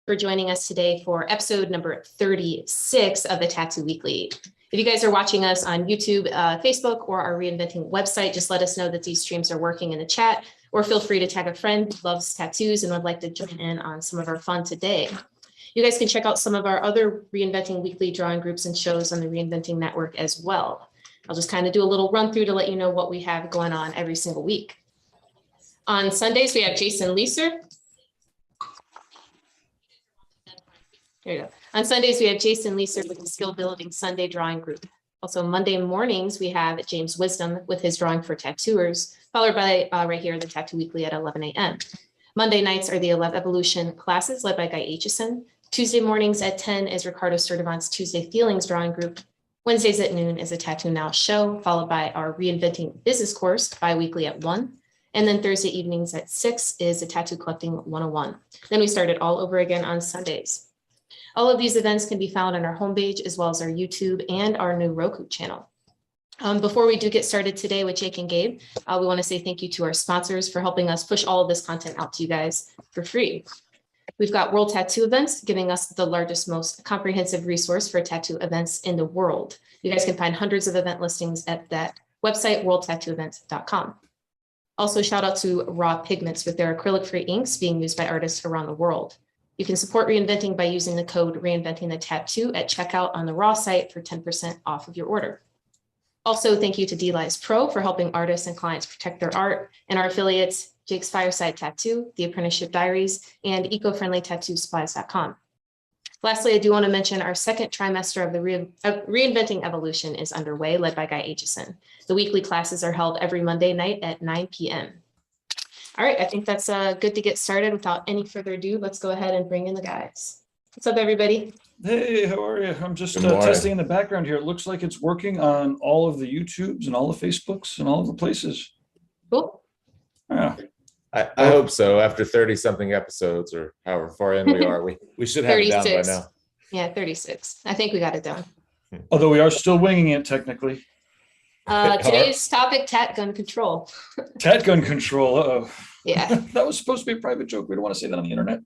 for joining us today for episode number 36 of the Tattoo Weekly. If you guys are watching us on YouTube, Facebook, or our Reinventing website, just let us know that these streams are working in the chat, or feel free to tag a friend who loves tattoos and would like to join in on some of our fun today. You guys can check out some of our other Reinventing Weekly drawing groups and shows on the Reinventing Network as well. I'll just kind of do a little run through to let you know what we have going on every single week. On Sundays, we have Jason Leeser. There you go. On Sundays, we have Jason Leeser with the Skill Building Sunday Drawing Group. Also, Monday mornings, we have James Wisdom with his Drawing for Tattooers, followed by right here, the Tattoo Weekly at 11 a.m. Monday nights are the 11 Evolution classes led by Guy Aitchison. Tuesday mornings at 10 is Ricardo Sturdivant's Tuesday Feelings Drawing Group. Wednesdays at noon is a TattooNow show, followed by our Reinventing Business course bi-weekly at 1. And then Thursday evenings at 6 is a Tattoo Collecting 101. Then we start it all over again on Sundays. All of these events can be found on our homepage, as well as our YouTube and our new Roku channel. Before we do get started today with Jake and Gabe, we want to say thank you to our sponsors for helping us push all of this content out to you guys for free. We've got World Tattoo Events, giving us the largest, most comprehensive resource for tattoo events in the world. You guys can find hundreds of event listings at that website, worldtattooevents.com. Also, shout out to Raw Pigments with their acrylic-free inks being used by artists around the world. You can support Reinventing by using the code Reinventing the Tattoo at checkout on the Raw site for 10% off of your order. Also, thank you to DLize Pro for helping artists and clients protect their art, and our affiliates, Jake's Fireside Tattoo, The Apprenticeship Diaries, and ecofriendlytattoosupplies.com. Lastly, I do want to mention our second trimester of the Reinventing Evolution is underway, led by Guy Aitchison. The weekly classes are held every Monday night at 9 p.m. All right, I think that's good to get started. Without any further ado, let's go ahead and bring in the guys. What's up, everybody? Hey, how are you? I'm just testing in the background here. It looks like it's working on all of the YouTubes and all the Facebooks and all of the places. Cool. Yeah. I hope so. After 30-something episodes, or however far in we are, we should have it down by now. Yeah, 36. I think we got it down. Although we are still winging it technically. Today's topic, tat gun control. Tat gun control. Uh-oh. Yeah. That was supposed to be a private joke. We don't want to say that on the internet.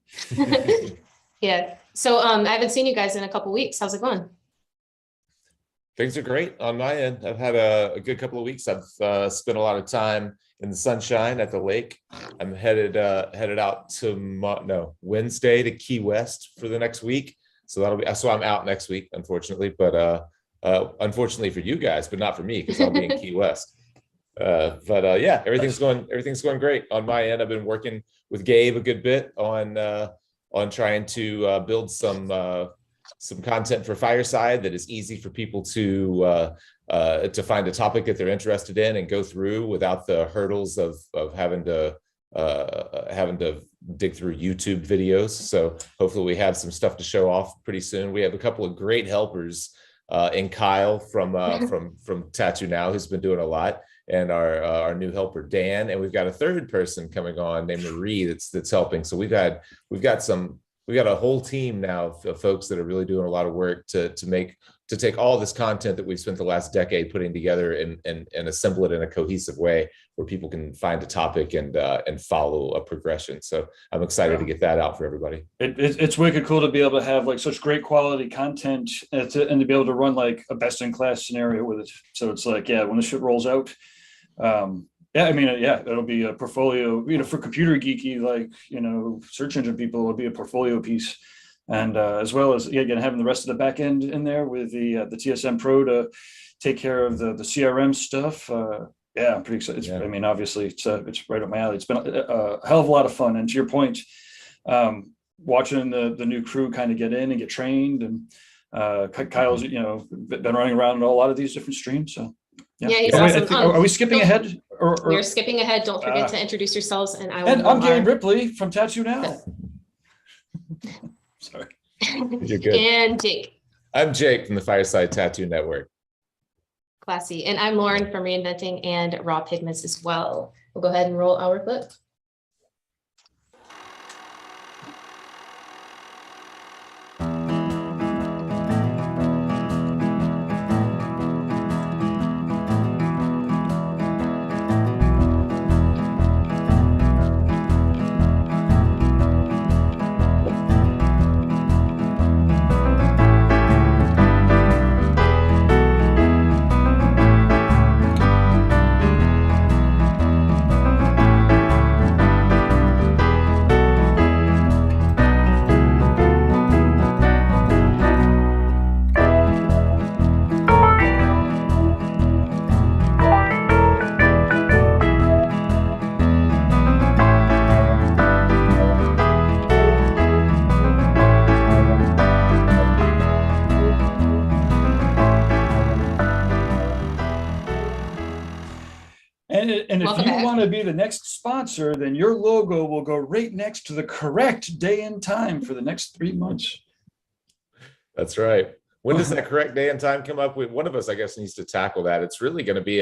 Yeah. So I haven't seen you guys in a couple weeks. How's it going? Things are great on my end. I've had a good couple of weeks. I've spent a lot of time in the sunshine at the lake. I'm headed out to Wednesday to Key West for the next week. So I'm out next week, unfortunately, but unfortunately for you guys, but not for me, because I'll be in Key West. Yeah, everything's going great on my end. I've been working with Gabe a good bit on trying to build some content for Fireside that is easy for people to find a topic that they're interested in and go through without the hurdles of having to dig through YouTube videos. So hopefully we have some stuff to show off pretty soon. We have a couple of great helpers in Kyle from TattooNow, who's been doing a lot, and our new helper Dan, and we've got a third person coming on named Marie that's helping. So we've got a whole team now of folks that are really doing a lot of work to take all this content that we've spent the last decade putting together and assemble it in a cohesive way where people can find a topic and follow a progression. So I'm excited to get that out for everybody. It's wicked cool to be able to have like such great quality content and to be able to run like a best in class scenario with it. So it's like, yeah, when the shit rolls out, it'll be a portfolio, for computer geeky, like, search engine people, it'll be a portfolio piece. And as well as, again, having the rest of the back end in there with the TSM Pro to take care of the CRM stuff. I'm pretty excited. Obviously it's right up my alley. It's been a hell of a lot of fun. And to your point, watching the new crew kind of get in and get trained, and Kyle's, been running around a lot of these different streams. So yeah, he's awesome. Are we skipping ahead? We're skipping ahead. Don't forget to introduce yourselves. And I'm Gabe Ripley from TattooNow. Sorry. You're good. And Jake. I'm Jake from the Fireside Tattoo Network. Classy. And I'm Lauren from Reinventing and Raw Pigments as well. We'll go ahead and roll our clip. And if Welcome you back. want to be the next sponsor, then your logo will go right next to the correct day and time for the next 3 months. That's right. When does that correct day and time come up? One of us, I guess, needs to tackle that. It's really going to be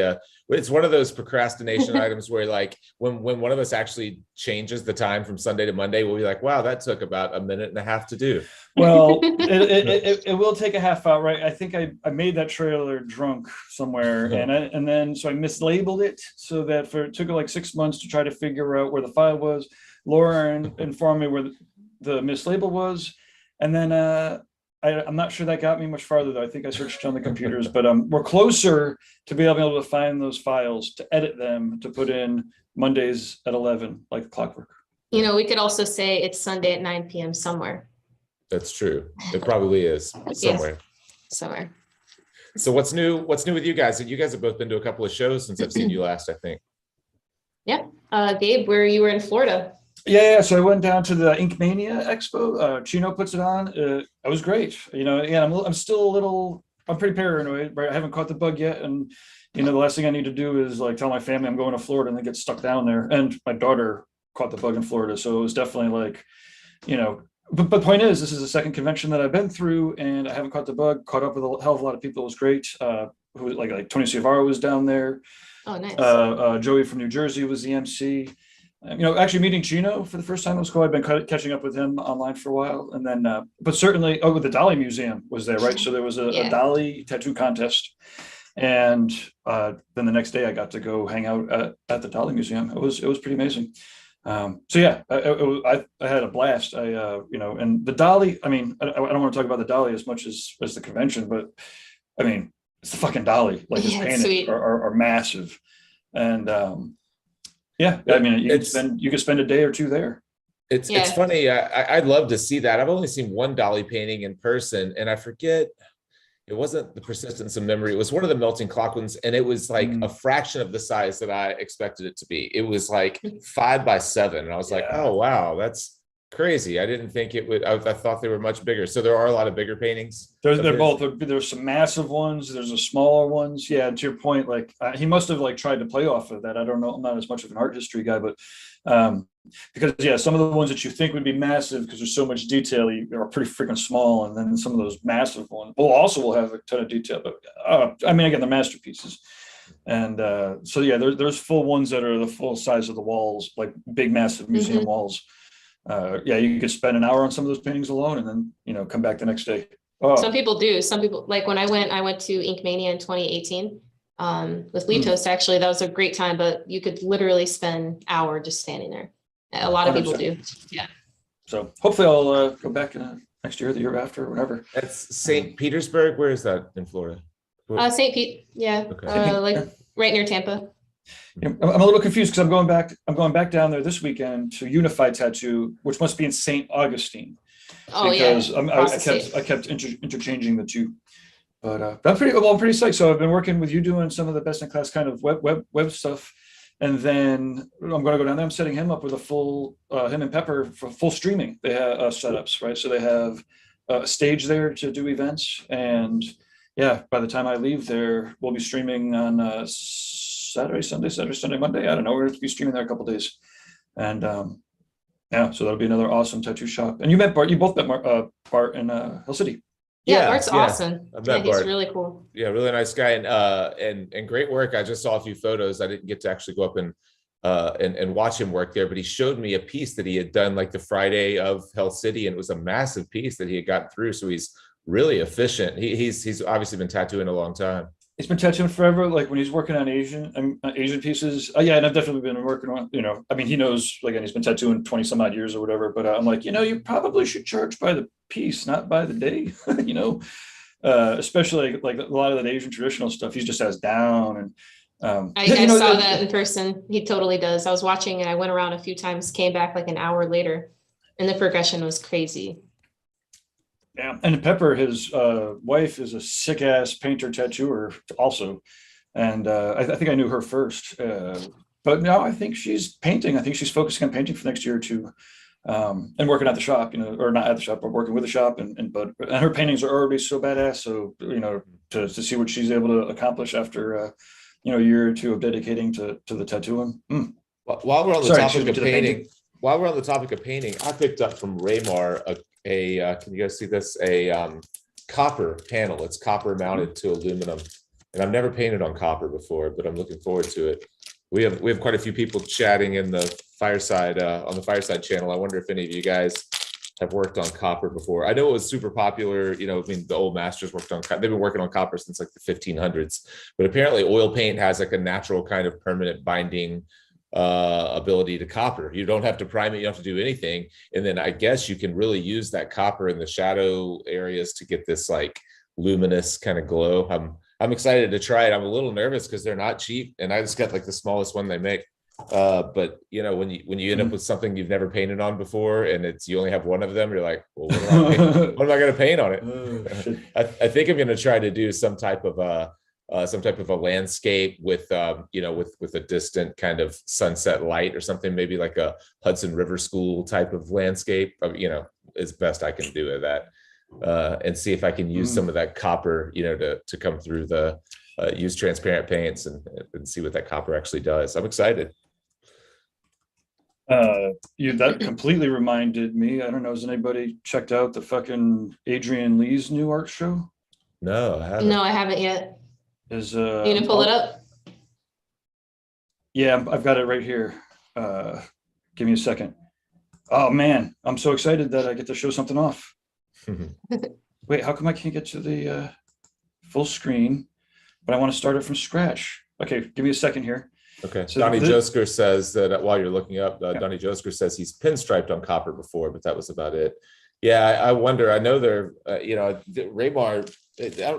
it's one of those procrastination items where like when one of us actually changes the time from Sunday to Monday, we'll be like, wow, that took about a minute and a half to do. Well, it will take a half hour, right? I think I made that trailer drunk somewhere, and then so I mislabeled it so that it took like 6 months to try to figure out where the file was. Lauren informed me where the mislabel was, and then I'm not sure that got me much farther though. I think I searched on the computers, but we're closer to being able to find those files, to edit them, to put in Mondays at 11, like clockwork. You know, we could also say it's Sunday at 9 p.m. somewhere. That's true. It probably is somewhere. Somewhere. So what's new? What's new with you guys? And you guys have both been to a couple of shows since I've seen you last, I think. Yeah. Gabe, where you were in Florida. Yeah, so I went down to the Ink Mania Expo. Chino puts it on. It was great. You know, again, I'm still a little, I'm pretty paranoid, right? I haven't caught the bug yet, and you know, the last thing I need to do is like tell my family I'm going to Florida and then get stuck down there. And my daughter caught the bug in Florida, so it was definitely like, you know. But the point is, this is the second convention that I've been through, and I haven't caught the bug. Caught up with a hell of a lot of people. It was great. Who like Tony Ciavaro was down there. Oh, nice. Joey from New Jersey was the MC. You know, actually meeting Chino for the first time was cool. I've been catching up with him online for a while, and then, but certainly, the Dali Museum was there, right? So there was a Dali tattoo contest, and then the next day I got to go hang out at the Dali Museum. It was pretty amazing. So yeah, I had a blast. You know, and the Dali. I mean, I don't want to talk about the Dali as much as the convention, but I mean, it's the fucking Dali. Like his paintings are massive, and yeah, I mean, you could spend a day or two there. It's funny. I'd love to see that. I've only seen one Dali painting in person, and I forget. It wasn't the Persistence of Memory. It was one of the Melting Clock ones, and it was like a fraction of the size that I expected it to be. It was like 5 by 7, and I was like, oh wow, that's crazy. I didn't think it would. I thought they were much bigger. So there are a lot of bigger paintings. They're both. There's some massive ones. There's a smaller ones. Yeah, to your point, like he must have like tried to play off of that. I don't know. I'm not as much of an art history guy, but because some of the ones that you think would be massive because there's so much detail are pretty freaking small, and then some of those massive ones will have a ton of detail. But I mean, again, they're masterpieces. And so yeah, there's full ones that are the full size of the walls, like big, massive museum walls. Yeah, you could spend an hour on some of those paintings alone, and then you know come back the next day. Oh. Some people do. Some people, like when I went to Ink Mania in 2018 with Litos. Actually, that was a great time. But you could literally spend an hour just standing there. A lot of 100%. People do. Yeah. So hopefully I'll go back next year, the year after, or whatever. That's St. Petersburg. Where is that in Florida? St. Pete. Yeah. Okay. Like right near Tampa. You know, I'm a little confused because I'm going back down there this weekend to Unified Tattoo, which must be in St. Augustine. Oh because I kept interchanging the two. But I'm pretty psyched. So I've been working with you doing some of the best in class kind of web stuff. And then I'm going to go down there. I'm setting him up with a full, him and Pepper for full streaming. They have setups, right? So they have a stage there to do events. And yeah, by the time I leave there, we'll be streaming on Saturday, Sunday, Monday. I don't know. We're going to be streaming there a couple of days. And yeah, so that'll be another awesome tattoo shop. And you met Bart. You both met Bart in Hill City. Yeah, Bart's awesome. Yeah, he's really cool. Yeah, really nice guy, and great work. I just saw a few photos. I didn't get to actually go up and watch him work there, but he showed me a piece that he had done like the Friday of Hell City, and it was a massive piece that he had gotten through. So he's really efficient. He's obviously been tattooing a long time. He's been tattooing forever. Like when he's working on Asian pieces. Yeah, and I've definitely been working on. You know, I mean, he knows. Like, and he's been tattooing 20 some odd years or whatever. But I'm like, you know, you probably should charge by the piece, not by the day. You know, especially like a lot of that Asian traditional stuff. He just has down. And I saw that in person. He totally does. I was watching and I went around a few times. Came back like an hour later, and the progression was crazy. Yeah, and Pepper, his wife, is a sick ass painter tattooer also, and I think I knew her first, but now I think she's painting. I think she's focusing on painting for next year or two, and working at the shop, you know, or not at the shop, but working with the shop, and her paintings are already so badass. So you know, to see what she's able to accomplish after a year or two of dedicating to the tattooing. While we're on the Sorry, topic excuse me, of to the painting, painting. while we're on the topic of painting, I picked up from Raymar can you guys see this? A copper panel. It's copper mounted to aluminum, and I've never painted on copper before, but I'm looking forward to it. We have quite a few people chatting in the Fireside on the Fireside channel. I wonder if any of you guys have worked on copper before. I know it was super popular. I mean, the old masters worked on. They've been working on copper since like the 1500s. But apparently, oil paint has like a natural kind of permanent binding ability to copper. You don't have to prime it. You don't have to do anything. And then I guess you can really use that copper in the shadow areas to get this like luminous kind of glow. I'm excited to try it. I'm a little nervous because they're not cheap, and I just got like the smallest one they make. But when you end up with something you've never painted on before, and you only have one of them, you're like, well, what am I going to paint on it? I think I'm going to try to do some type of a landscape with with a distant kind of sunset light or something, maybe like a Hudson River School type of landscape. As best I can do with that, and see if I can use some of that copper, to come through the use transparent paints and see what that copper actually does. I'm excited. That completely reminded me. I don't know. Has anybody checked out the fucking Adrian Lee's new art show? No, I haven't. No, I haven't yet. You gonna pull it up? Yeah, I've got it right here. Give me a second. Oh man, I'm so excited that I get to show something off. Wait, how come I can't get to the full screen? But I want to start it from scratch. Okay, give me a second here. Okay. So Donnie Josker says that while you're looking up, Donnie Josker says he's pinstriped on copper before, but that was about it. Yeah, I wonder. I know they're, Raymar.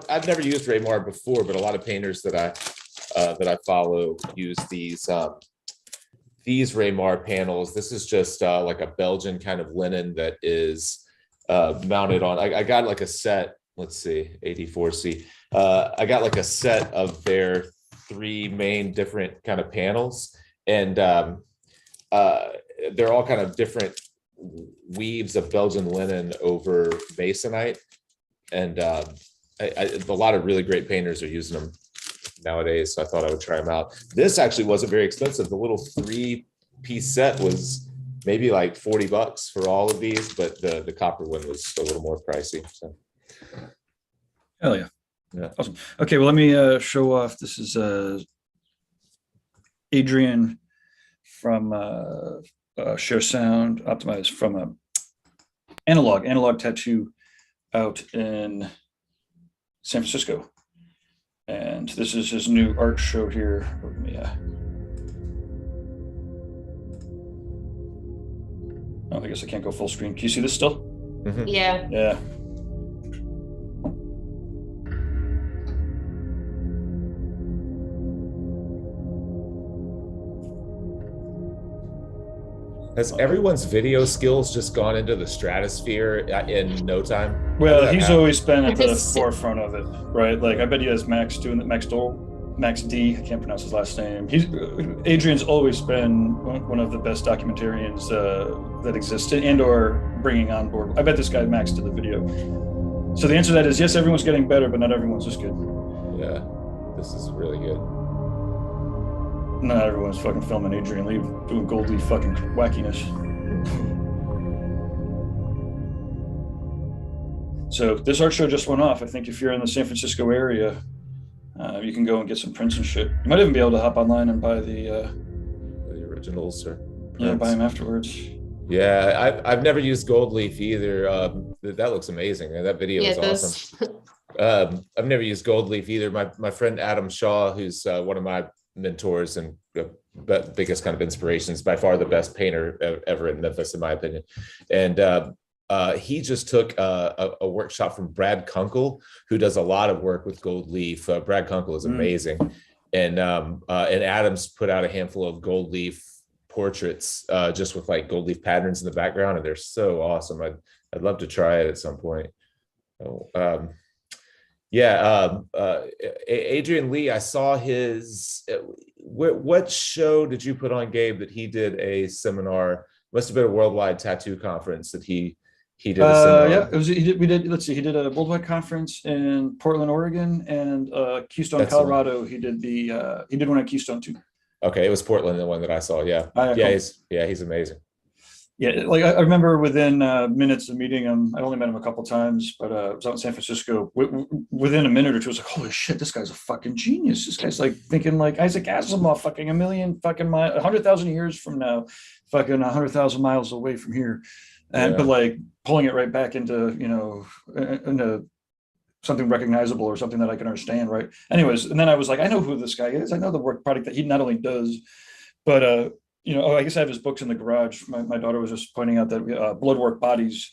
I've never used Raymar before, but a lot of painters that I follow use these Raymar panels. This is just like a Belgian kind of linen that is mounted on. I got like a set. Let's see, 84C. I got like a set of their 3 main different kind of panels, and they're all kind of different weaves of Belgian linen over masonite, and a lot of really great painters are using them nowadays, so I thought I would try them out. This actually wasn't very expensive. The little 3-piece set was maybe like $40 for all of these, but the copper one was a little more pricey. So. Hell yeah. Yeah. Awesome. Okay, well, let me show off. This is Adrian from Share Sound Optimized from Analog Tattoo out in San Francisco. And this is his new art show here. Oh, I guess I can't go full screen. Can you see this still? Mm-hmm. Yeah. Yeah. Has everyone's video skills just gone into the stratosphere in no time? Well, he's always been at the It's- forefront of it, right? Like, I bet he has Max doing that. Max D. I can't pronounce his last name. Adrian's always been one of the best documentarians that existed, and/or bringing on board. I bet this guy Max did the video. So the answer to that is yes. Everyone's getting better, but not everyone's as good. Yeah, this is really good. Not everyone's fucking filming Adrian Lee doing Gold Leaf fucking wackiness. So this art show just went off. I think if you're in the San Francisco area, you can go and get some prints and shit. You might even be able to hop online and buy the originals or buy them afterwards. Yeah, I've never used Gold Leaf either. That looks amazing. That video is awesome. I've never used Gold Leaf either. My friend Adam Shaw, who's one of my mentors and biggest kind of inspirations, by far the best painter ever in Memphis, in my opinion. And he just took a workshop from Brad Kunkel, who does a lot of work with Gold Leaf. Brad Kunkel is amazing. And Adams put out a handful of Gold Leaf portraits just with like Gold Leaf patterns in the background, and they're so awesome. I'd love to try it at some point. Adrian Lee, I saw his, what show did you put on, Gabe, that he did a seminar? Must have been a worldwide tattoo conference that he he did a seminar? Yeah, it was, we did, let's see, he did a worldwide conference in Portland, Oregon, and Keystone, That's the one. Colorado. He did one at Keystone too. Okay, it was Portland, the one that I saw. Yeah, Cool. he's amazing. Yeah, like I remember within minutes of meeting him, I only met him a couple times, but I was out in San Francisco. Within a minute or two, I was like, holy shit, this guy's a fucking genius. This guy's like thinking like Isaac Asimov, fucking 100,000 years from now, fucking 100,000 miles away from here. And but like pulling it right back into, into something recognizable or something that I can understand, right? Anyways, and then I was like, I know who this guy is. I know the work product that he not only does, but I guess I have his books in the garage. My daughter was just pointing out that Bloodwork Bodies,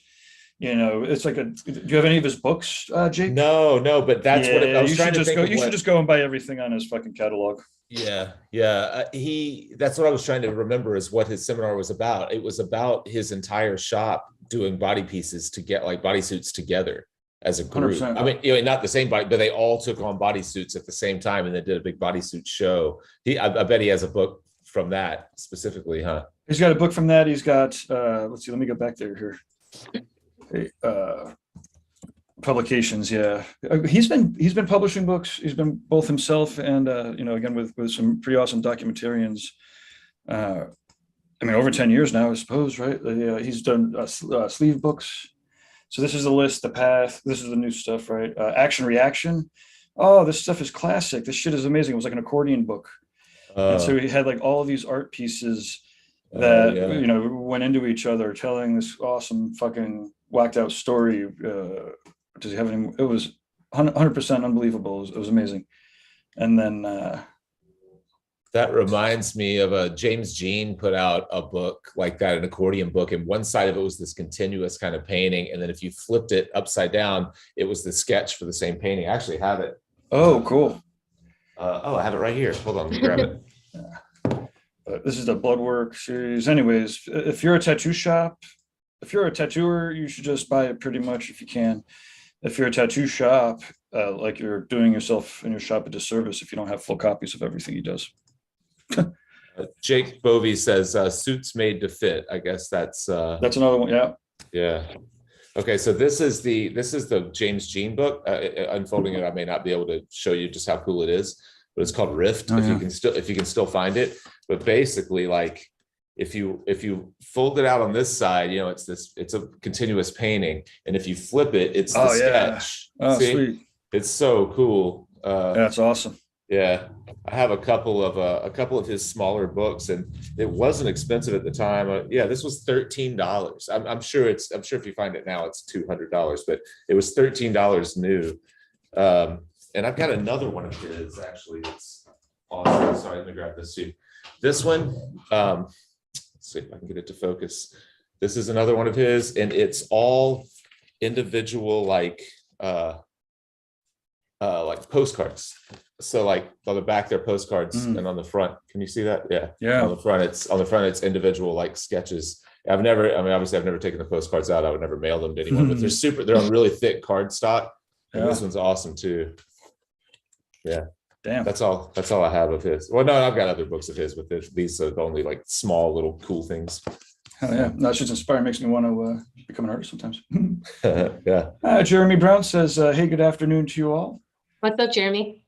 it's like do you have any of his books, Jake? No, but that's what I was trying to think. You should just go and buy everything on his fucking catalog. Yeah. That's what I was trying to remember is what his seminar was about. It was about his entire shop doing body pieces to get like bodysuits together as a group. 100%. I mean, not the same body, but they all took on bodysuits at the same time and they did a big bodysuit show. I bet he has a book from that specifically, huh? He's got a book from that. He's got let's see, let me go back there here. Publications, yeah. He's been publishing books. He's been both himself and again with some pretty awesome documentarians. Over 10 years now, I suppose, right? He's done sleeve books. So this is the list, the path. This is the new stuff, right? Action Reaction. Oh, this stuff is classic. This shit is amazing. It was like an accordion book. And so he had like all of these art pieces that went into each other, telling this awesome fucking whacked out story. Does he have any? It was 100% unbelievable. It was amazing. And then that reminds me of James Jean put out a book like that, an accordion book, and one side of it was this continuous kind of painting, and then if you flipped it upside down, it was the sketch for the same painting. I actually have it. Oh, cool. I have it right here. Hold on, let me grab it. This is the Bloodwork series. Anyways, if you're a tattoo shop, if you're a tattooer, you should just buy it pretty much if you can. If you're a tattoo shop, like you're doing yourself and your shop a disservice if you don't have full copies of everything he does. Jake Bovey says suits made to fit. I guess that's another one. Yeah. Okay, so this is the James Jean book. Unfolding it, I may not be able to show you just how cool it is, but it's called Rift. If you can still find it. But basically, like if you fold it out on this side, it's a continuous painting, and if you flip it, it's the sketch. Oh, see? Sweet. It's so cool. That's awesome. Yeah, I have a couple of his smaller books, and it wasn't expensive at the time. This was $13. I'm sure if you find it now, it's $200, but it was $13 new. And I've got another one of his actually. It's awesome. Sorry, let me grab this too. This one, let's see if I can get it to focus. This is another one of his, and it's all individual like postcards. So like on the back they're postcards, and on the front, can you see that? Yeah. On the front it's individual like sketches. I've never taken the postcards out. I would never mail them to anyone, but they're on really thick cardstock. And this one's awesome too. Yeah. Damn. That's all I have of his. Well, no, I've got other books of his, but these are only like small little cool things. Hell yeah. That's just inspiring. Makes me want to become an artist sometimes. Yeah. Jeremy Brown says, hey, good afternoon to you all. What's up, Jeremy?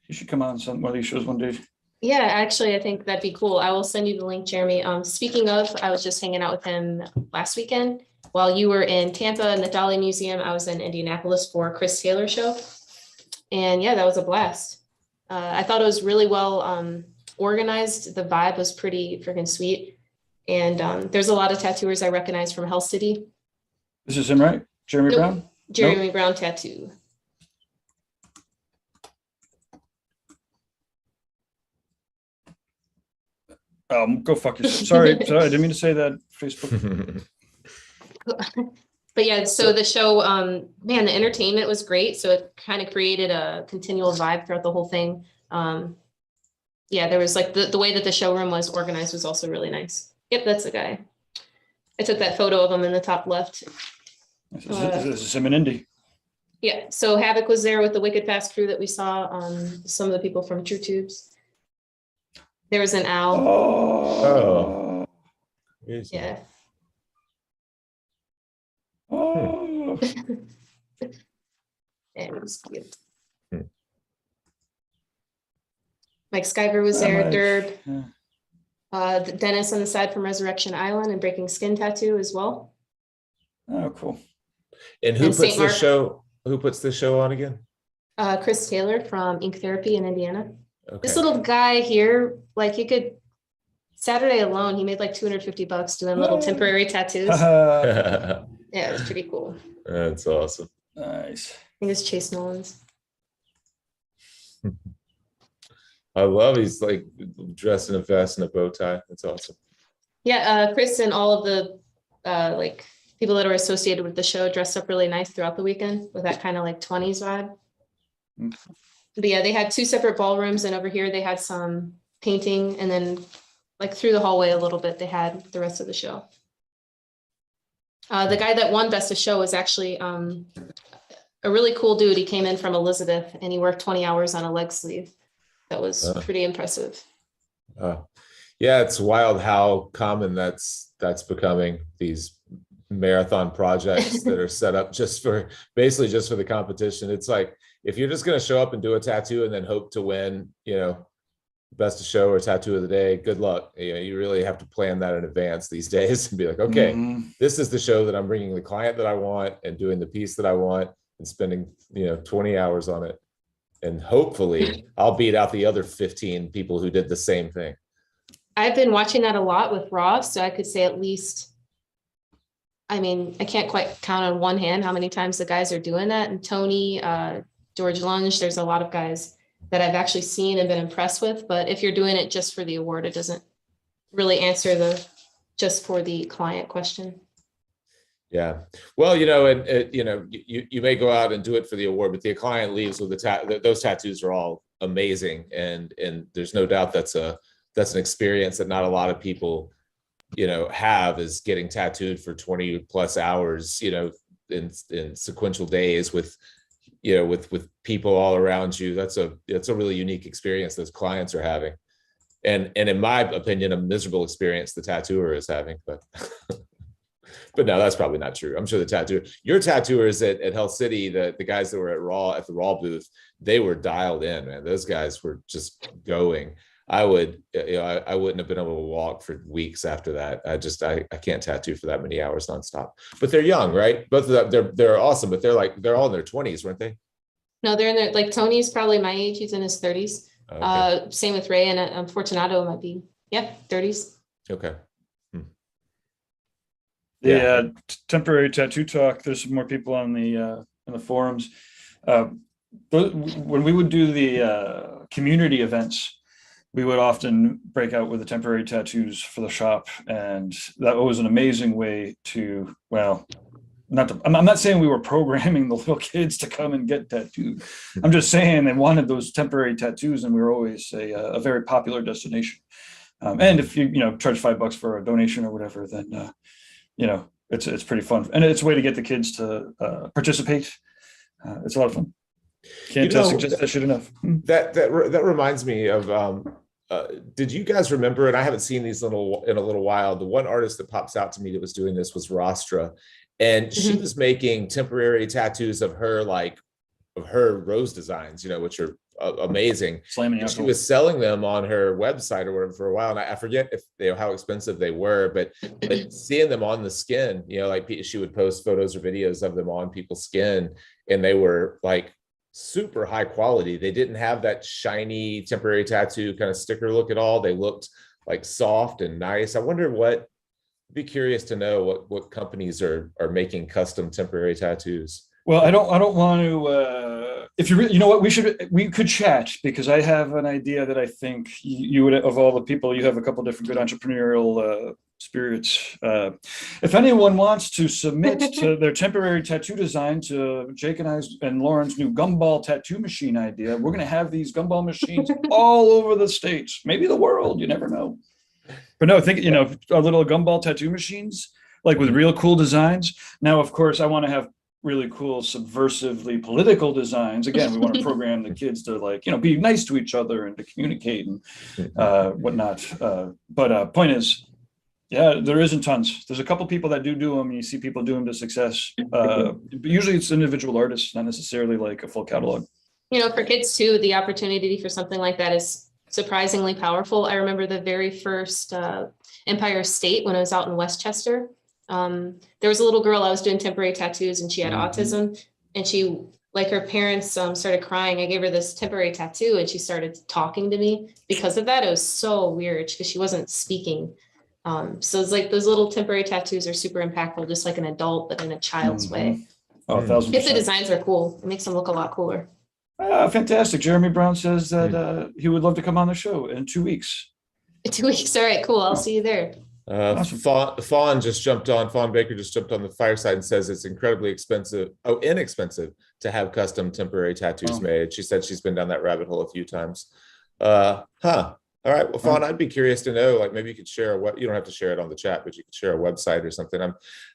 You should come on one of these shows one day. Yeah, actually, I think that'd be cool. I will send you the link, Jeremy. Speaking of, I was just hanging out with him last weekend. While you were in Tampa in the Dali Museum, I was in Indianapolis for Chris Taylor show. And yeah, that was a blast. I thought it was really well organized. The vibe was pretty freaking sweet. And there's a lot of tattooers I recognize from Hell City. This is him, right? Jeremy Brown? Jeremy Brown Tattoo. Go fuck yourself. Sorry, I didn't mean to say that. Facebook. But yeah, so the show, man, the entertainment was great. So it kind of created a continual vibe throughout the whole thing. Yeah, there was like the way that the showroom was organized was also really nice. Yep, that's the guy. I took that photo of him in the top left. This is him in Indy. Yeah, so Havoc was there with the Wicked Fast crew that we saw. Some of the people from True Tubes. There was an owl. Oh. Yeah. Oh, And it was cute. Hmm. Mike Skyver was there, Mike, Derb. yeah. Dennis on the side from Resurrection Island and Breaking Skin Tattoo as well. Oh, cool. And who And puts St. this Mark. show? Who puts this show on again? Chris Taylor from Ink Therapy in Indiana. Okay. This little guy here, like he could, Saturday alone, he made like $250 doing little temporary tattoos. Haha. Yeah, it's pretty cool. That's awesome. Nice. I think it's Chase Nolan's. I love he's like dressed in a vest and a bow tie. That's awesome. Yeah, Chris and all of the like people that are associated with the show dressed up really nice throughout the weekend with that kind of like 20s vibe. Mm. But yeah, they had 2 separate ballrooms, and over here they had some painting, and then like through the hallway a little bit, they had the rest of the show. The guy that won Best of Show was actually a really cool dude. He came in from Elizabeth and he worked 20 hours on a leg sleeve. That was pretty impressive. Yeah, it's wild how common that's becoming, these marathon projects that are set up basically just for the competition. It's like, if you're just going to show up and do a tattoo and then hope to win, Best of Show or Tattoo of the Day, good luck. You really have to plan that in advance these days and be like, okay, this is the show that I'm bringing the client that I want and doing the piece that I want and spending 20 hours on it, and hopefully I'll beat out the other 15 people who did the same thing. I've been watching that a lot with Ross, so I could say at least, I mean, I can't quite count on one hand how many times the guys are doing that. And Tony, George Lunge, there's a lot of guys that I've actually seen and been impressed with. But if you're doing it just for the award, it doesn't really answer the just for the client question. Yeah. Well, you may go out and do it for the award, but the client leaves with those tattoos are all amazing. And there's no doubt that's an experience that not a lot of people, have, is getting tattooed for 20 plus hours, in sequential days with people all around you. That's a really unique experience those clients are having. And in my opinion, a miserable experience the tattooer is having, but but no, that's probably not true. I'm sure your tattooers at Hell City, the guys that were at the Raw booth, they were dialed in, man. Those guys were just going. I wouldn't have been able to walk for weeks after that. I can't tattoo for that many hours nonstop. But they're young, right? Both of them, they're awesome, but they're all in their 20s, weren't they? No, they're in their, like, Tony's probably my age. He's in his 30s. Okay. Same with Ray, and Fortunato might be, 30s. Okay. The temporary tattoo talk. There's some more people on the in the forums. When we would do the community events, we would often break out with the temporary tattoos for the shop, and that was an amazing way to, I'm not saying we were programming the little kids to come and get tattooed. I'm just saying they wanted those temporary tattoos, and we were always a very popular destination. And if you charge $5 for a donation or whatever, then it's pretty fun, and it's a way to get the kids to participate. It's a lot of fun. Can't suggest that shit enough. That reminds me of. Did you guys remember? And I haven't seen these in a little while. The one artist that pops out to me that was doing this was Rostra, and she was making temporary tattoos of her rose designs, which are amazing. She was selling them on her website or whatever for a while, and I forget how expensive they were, but seeing them on the skin, she would post photos or videos of them on people's skin, and they were like super high quality. They didn't have that shiny temporary tattoo kind of sticker look at all. They looked like soft and nice. I wonder be curious to know what companies are making custom temporary tattoos. Well, I don't want to, if you really, what, we could chat, because I have an idea that I think you would, of all the people, you have a couple different good entrepreneurial spirits. If anyone wants to submit to their temporary tattoo design to Jake and Lauren's new gumball tattoo machine idea, we're going to have these gumball machines all over the States, maybe the world, you never know. But no, think, our little gumball tattoo machines, like with real cool designs. Now, of course, I want to have really cool, subversively political designs. Again, we want to program the kids to be nice to each other and to communicate and whatnot. But point is, Yeah, there isn't tons. There's a couple people that do them, and you see people do them to success. But usually it's individual artists, not necessarily like a full catalog. You know, for kids too, the opportunity for something like that is surprisingly powerful. I remember the very first Empire State when I was out in Westchester. There was a little girl, I was doing temporary tattoos, and she had autism, and she, like, her parents started crying. I gave her this temporary tattoo and she started talking to me because of that. It was so weird because she wasn't speaking. So it's like those little temporary tattoos are super impactful, just like an adult, but in a child's way. Oh, 1000%. If the designs are cool, it makes them look a lot cooler. Fantastic. Jeremy Brown says that he would love to come on the show in 2 weeks. 2 weeks. All right, cool. I'll see you there. Awesome. Fawn just jumped on. Fawn Baker just jumped on the Fireside and says it's incredibly inexpensive to have custom temporary tattoos made. She said she's been down that rabbit hole a few times. All right. Well, Fawn, I'd be curious to know, like, maybe you could share what, you don't have to share it on the chat, but you could share a website or something.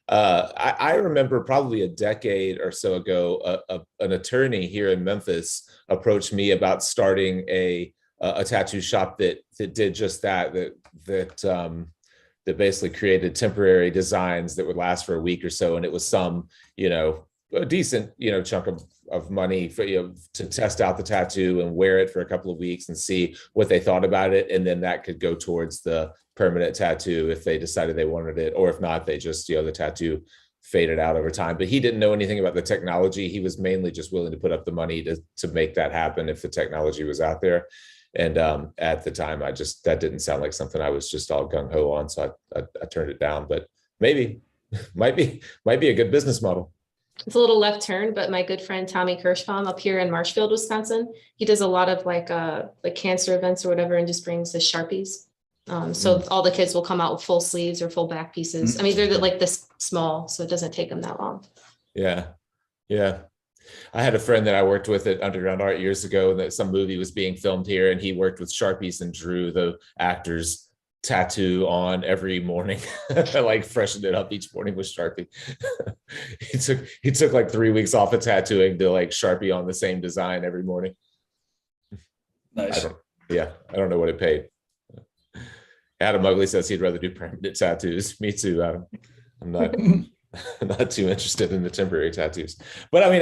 I remember probably a decade or so ago, an attorney here in Memphis approached me about starting a tattoo shop that did just that basically created temporary designs that would last for a week or so. And it was some, a decent, chunk of money for, to test out the tattoo and wear it for a couple of weeks and see what they thought about it. And then that could go towards the permanent tattoo if they decided they wanted it, or if not, they just, the tattoo faded out over time. But he didn't know anything about the technology. He was mainly just willing to put up the money to make that happen if the technology was out there. And at the time, that didn't sound like something I was just all gung ho on. So I turned it down, but maybe might be a good business model. It's a little left turn, but my good friend Tommy Kirschbaum up here in Marshfield, Wisconsin, he does a lot of like cancer events or whatever, and just brings the Sharpies. So all the kids will come out with full sleeves or full back pieces. I mean, they're like this small, so it doesn't take them that long. Yeah. I had a friend that I worked with at Underground Art years ago, and that some movie was being filmed here, and he worked with Sharpies and drew the actors' tattoo on every morning. Like freshened it up each morning with Sharpie. he took like 3 weeks off of tattooing to like Sharpie on the same design every morning. Nice. I don't know what it paid. Adam Ugly says he'd rather do permanent tattoos. Me too, Adam. I'm not too interested in the temporary tattoos, but I mean,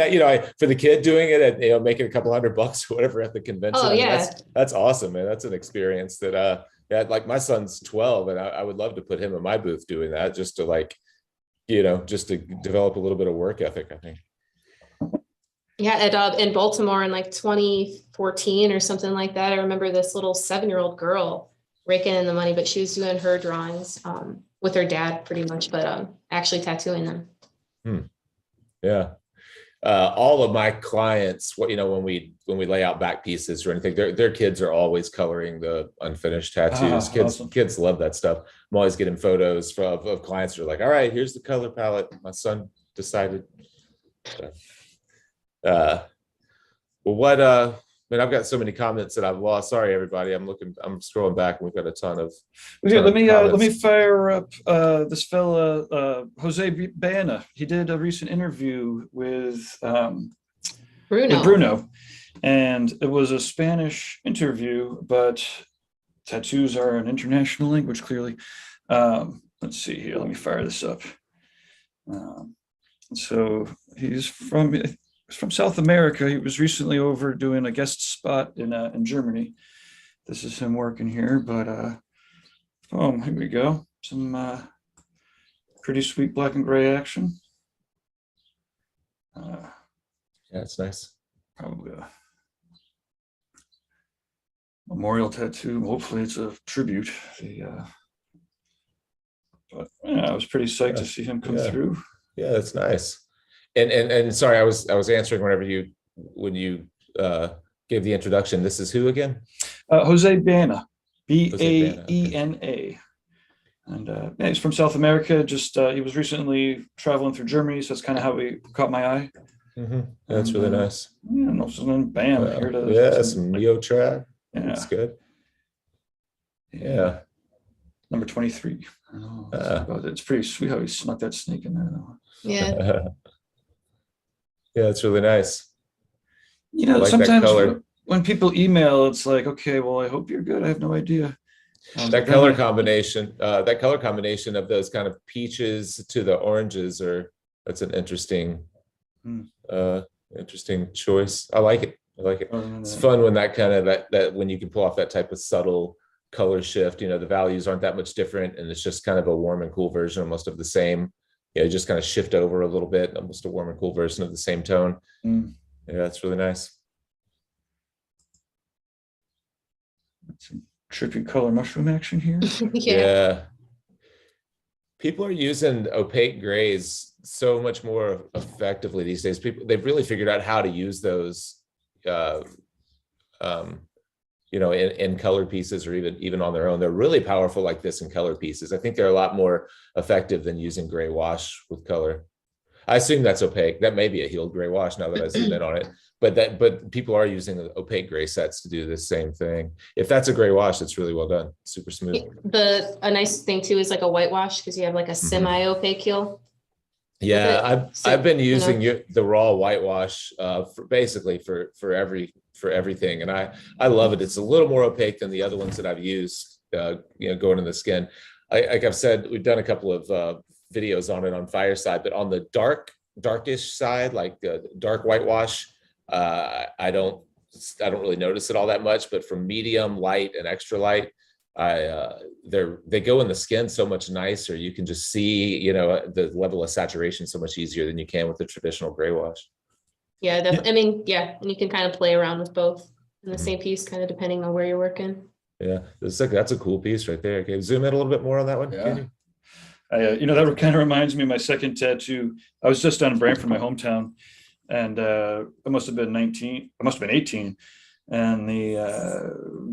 for the kid doing it and making a couple $100 or whatever at the convention. Oh, yeah. That's awesome, man. That's an experience that like my son's 12, and I would love to put him in my booth doing that, just to just to develop a little bit of work ethic, I think. Yeah, in Baltimore in like 2014 or something like that, I remember this little 7-year-old girl raking in the money, but she was doing her drawings with her dad pretty much, but actually tattooing them. Yeah. All of my clients, when we lay out back pieces or anything, their kids are always coloring the unfinished tattoos. Kids love that stuff. I'm always getting photos of clients who are like, all right, here's the color palette my son decided. But I've got so many comments that I've lost. Sorry, everybody. I'm scrolling back, and we've got a ton of. Let me fire up this fella, Jose Baena. He did a recent interview with Bruno, and it was a Spanish interview, but tattoos are an international language, clearly. Let's see here. Let me fire this up. So he's from South America. He was recently over doing a guest spot in Germany. This is him working here, but here we go. Some pretty sweet black and gray action. Yeah, it's nice. Probably a memorial tattoo. Hopefully it's a tribute. But yeah, I was pretty psyched to see him come through. Yeah, that's nice. And sorry, I was answering when you gave the introduction. This is who again? Jose Baena, Baena. And he's from South America. He was recently traveling through Germany, so that's kind of how he caught my eye. That's really nice. Yeah, and then bam, here to some neo trad. Yeah, that's good. Yeah, number 23. I know, it's pretty sweet how he snuck that snake in there, though. Yeah. Yeah, it's really nice. Like sometimes when people email, it's like, okay, well, I hope you're good. I have no idea. That color combination, of those kind of peaches to the oranges that's an interesting, interesting choice. I like it. I like it. It's fun when that kind of that when you can pull off that type of subtle color shift. The values aren't that much different, and it's just kind of a warm and cool version, almost of the same. Just kind of shift over a little bit, almost a warm and cool version of the same tone. Yeah, that's really nice. Some trippy color mushroom action here. Yeah. People are using opaque grays so much more effectively these days. They've really figured out how to use those in color pieces, or even on their own. They're really powerful like this in color pieces. I think they're a lot more effective than using gray wash with color. I assume that's opaque. That may be a healed gray wash now that I zoom in on it. But people are using opaque gray sets to do the same thing. If that's a gray wash, it's really well done. Super smooth. A nice thing too is like a whitewash, because you have like a semi-opaque heel. Yeah, I've been using the raw whitewash for everything, and I love it. It's a little more opaque than the other ones that I've used. Going in the skin. Like I've said, we've done a couple of videos on it on Fireside, but on the darkish side, like dark whitewash, I don't really notice it all that much. But from medium, light, and extra light, they go in the skin so much nicer. You can just see the level of saturation so much easier than you can with the traditional gray wash. Yeah, definitely. I mean, yeah, and you can kind of play around with both in the same piece, kind of depending on where you're working. Yeah, that's a cool piece right there. Okay, zoom in a little bit more on that one. Yeah. That kind of reminds me of my second tattoo. I was just down in Brantford, my hometown, and I must have been 19. I must have been 18. And the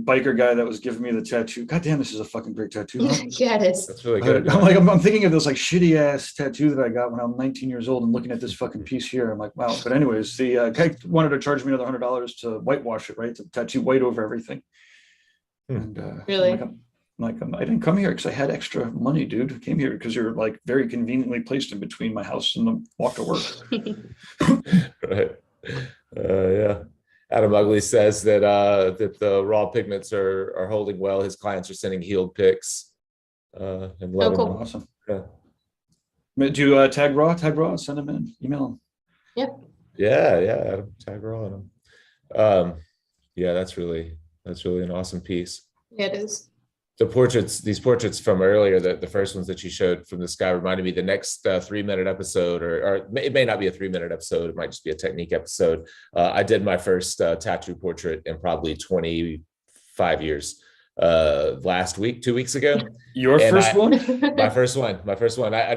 biker guy that was giving me the tattoo, God damn, this is a fucking great tattoo. Huh? Yeah, it is. That's really good. I'm thinking of this like shitty ass tattoo that I got when I'm 19 years old, and looking at this fucking piece here, I'm like, wow. But anyways, the guy wanted to charge me another $100 to whitewash it, right? To tattoo white over everything. And really? I didn't come here because I had extra money, dude. I came here because you're like very conveniently placed in between my house and the walk to work. Right. Yeah. Adam Ugly says that the raw pigments are holding well. His clients are sending healed pics. And loving cool. them. Awesome. Yeah. Do you tag raw? Send them in. Email them. Yep. Yeah. Adam, tag raw on them. Yeah, that's really an awesome piece. Yeah, it is. These portraits from earlier, the first ones that you showed from this guy, reminded me the next 3-minute episode, or it may not be a 3-minute episode. It might just be a technique episode. I did my first tattoo portrait in probably 25 years. Last week, 2 weeks ago. Your first one? My first one. I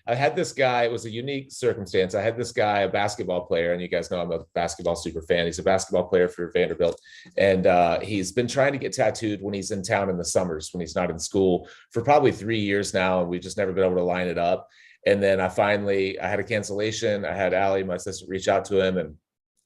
had this guy. It was a unique circumstance. I had this guy, a basketball player, and you guys know I'm a basketball super fan. He's a basketball player for Vanderbilt, and he's been trying to get tattooed when he's in town in the summers, when he's not in school, for probably 3 years now, and we've just never been able to line it up. And then I had a cancellation. I had Allie, my assistant, reach out to him,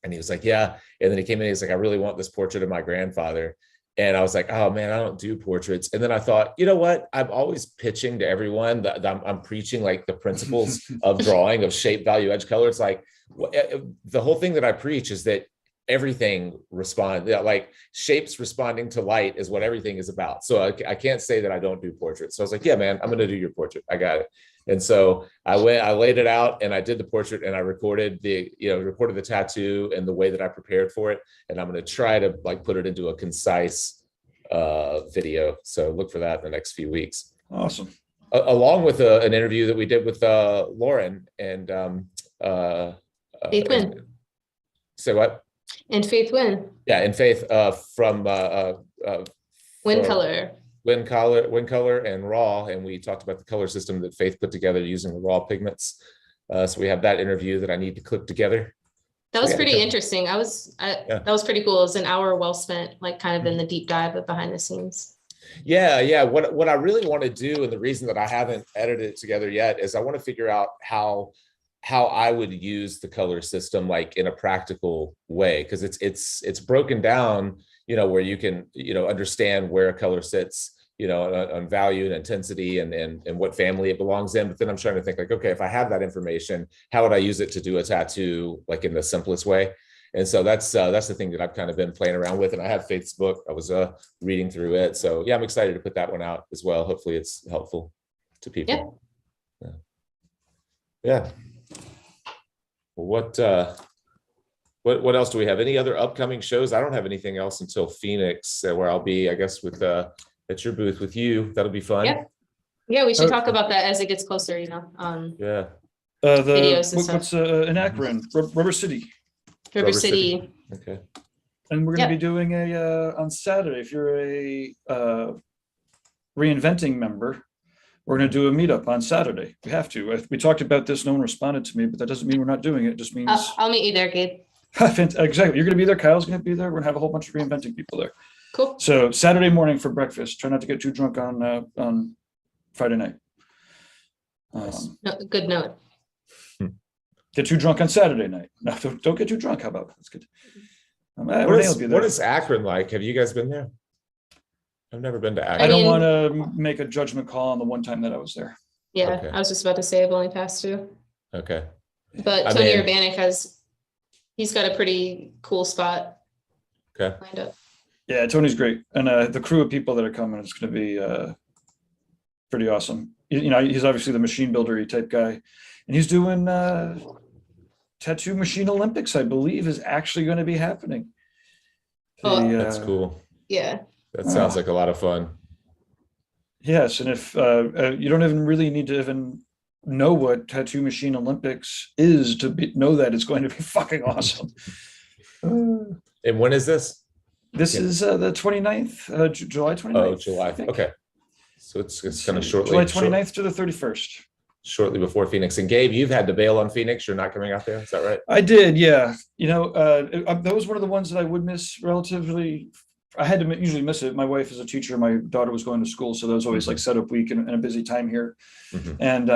and he was like, yeah. And then he came in, he's like, I really want this portrait of my grandfather. And I was like, oh man, I don't do portraits. And then I thought, you know what? I'm always pitching to everyone that I'm preaching like the principles of drawing, of shape, value, edge, color. It's like the whole thing that I preach is that everything responds, like shapes responding to light is what everything is about. So I can't say that I don't do portraits. So I was like, yeah, man, I'm going to do your portrait. I got it. And so I laid it out, and I did the portrait, and I recorded the tattoo and the way that I prepared for it. And I'm going to try to like put it into a concise video. So look for that in the next few weeks. Awesome. Along with an interview that we did with Lauren and Faith Wynn. Say what? And Faith Wynn. Yeah, and Faith from Wynn Color. Wynn Color and Raw, and we talked about the color system that Faith put together using the raw pigments. So we have that interview that I need to clip together. That was pretty interesting. That was pretty cool. It was an hour well spent, like kind of in the deep dive of behind the scenes. Yeah. What I really want to do, and the reason that I haven't edited it together yet, is I want to figure out how I would use the color system like in a practical way, because it's broken down, where you can, understand where a color sits, on value and intensity and what family it belongs in. But then I'm trying to think like, okay, if I have that information, how would I use it to do a tattoo like in the simplest way? And so that's the thing that I've kind of been playing around with. And I have Faith's book. I was reading through it. So yeah, I'm excited to put that one out as well. Hopefully it's helpful to people. Yeah. What else do we have? Any other upcoming shows? I don't have anything else until Phoenix, where I'll be, I guess, with at your booth with you. That'll be fun. Yeah, we should talk about that as it gets closer, you know. Yeah. Videos and what's in Akron, Rubber City. River City. Okay. And we're going to be doing on Saturday. If you're a Reinventing member, we're going to do a meetup on Saturday. We have to. We talked about this. No one responded to me, but that doesn't mean we're not doing it. It just means I'll meet you there, Gabe. Exactly. You're going to be there. Kyle's going to be there. We're going to have a whole bunch of Reinventing people there. Cool. So Saturday morning for breakfast. Try not to get too drunk on Friday night. Good note. Get too drunk on Saturday night. No, don't get too drunk. How about that's good. What is Akron like? Have you guys been there? I've never been to Akron. I don't want to make a judgment call on the one time that I was there. Yeah, Okay. I was just about to say I've only passed two. Okay. But Tony Urbanic he's got a pretty cool spot Okay. lined up. Yeah, Tony's great. And the crew of people that are coming is going to be pretty awesome. You know, he's obviously the machine builder type guy. And he's doing Tattoo Machine Olympics, I believe, is actually going to be happening. That's cool. Yeah. That sounds like a lot of fun. Yes, and if you don't even really need to even know what Tattoo Machine Olympics is to know that it's going to be fucking awesome. And when is this? This is the 29th, July 29th. Oh, July. Okay. So it's kind of shortly. July 29th to the 31st. Shortly before Phoenix. And Gabe, you've had to bail on Phoenix. You're not coming out there. Is that right? I did, yeah. You know, that was one of the ones that I would miss relatively. I had to usually miss it. My wife is a teacher. My daughter was going to school. So there was always like setup week and a busy time here. Mm-hmm. And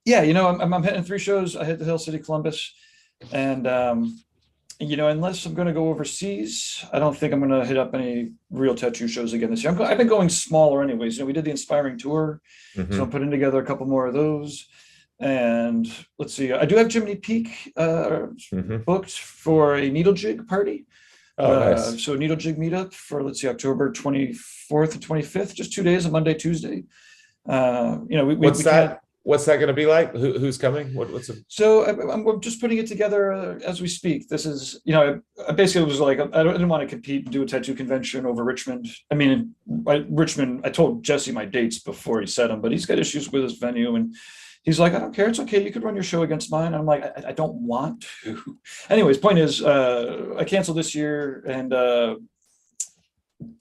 yeah, you know, I'm hitting 3 shows. I hit the Hill City, Columbus. And, you know, unless I'm going to go overseas, I don't think I'm going to hit up any real tattoo shows again this year. I've been going smaller anyways. You know, we did the Inspiring Tour. Mm-hmm. So I'm putting together a couple more of those. And let's see, I do have Jiminy Peak booked for a needle jig party. Oh, nice. So needle jig meetup for, let's see, October 24th and 25th, just 2 days, a Monday, Tuesday. You know, What's that going to be like? Who's coming? What's it? So I'm just putting it together as we speak. This is, you know, I basically was like, I didn't want to compete and do a tattoo convention over Richmond. I mean, Richmond, I told Jesse my dates before he said them, but he's got issues with his venue. And he's like, I don't care. It's okay. You could run your show against mine. And I'm like, I don't want to. Anyways, point is, I canceled this year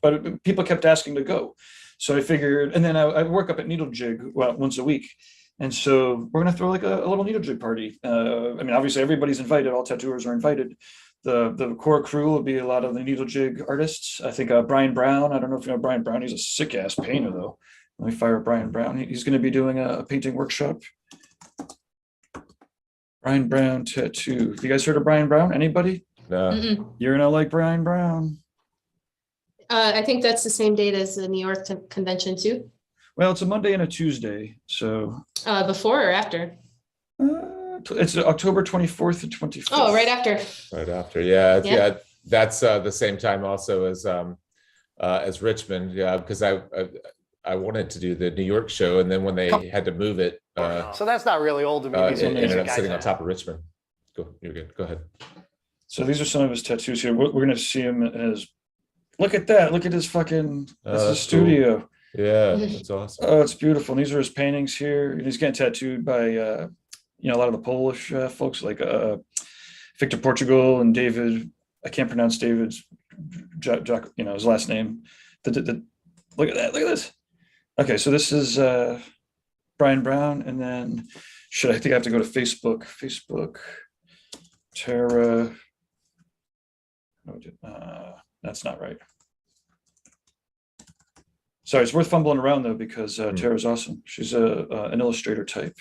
but people kept asking to go. So I figured, and then I work up at Needle Jig once a week. And so we're going to throw like a little needle jig party. I mean, obviously everybody's invited. All tattooers are invited. The core crew will be a lot of the needle jig artists. I think Brian Brown. I don't know if you know Brian Brown. He's a sick ass painter though. Let me fire Brian Brown. He's going to be doing a painting workshop. Brian Brown Tattoo. Have you guys heard of Brian Brown? Anybody? No. Mm-mm. You're going to like Brian Brown. I think that's the same date as the New York convention too. Well, it's a Monday and a Tuesday. So before or after? it's October 24th and 25th. Oh, right after. Right after. Yeah. That's the same time also as Richmond. Yeah, because I wanted to do the New York show, and then when they had to move it, so that's not really old to me. it ended up sitting on top of Richmond. You're good. Go ahead. So these are some of his tattoos here. We're going to see him as, look at that. Look at his fucking, this is his studio. Cool. Yeah, that's awesome. Oh, it's beautiful. And these are his paintings here. And he's getting tattooed by, you know, a lot of the Polish folks like Victor Portugal and David. I can't pronounce David's, you know, his last name. Look at that. Look at this. Okay, so this is Brian Brown. And then I think I have to go to Facebook. Facebook, Tara. No, that's not right. Sorry, it's worth fumbling around though, because Tara's awesome. She's an illustrator type.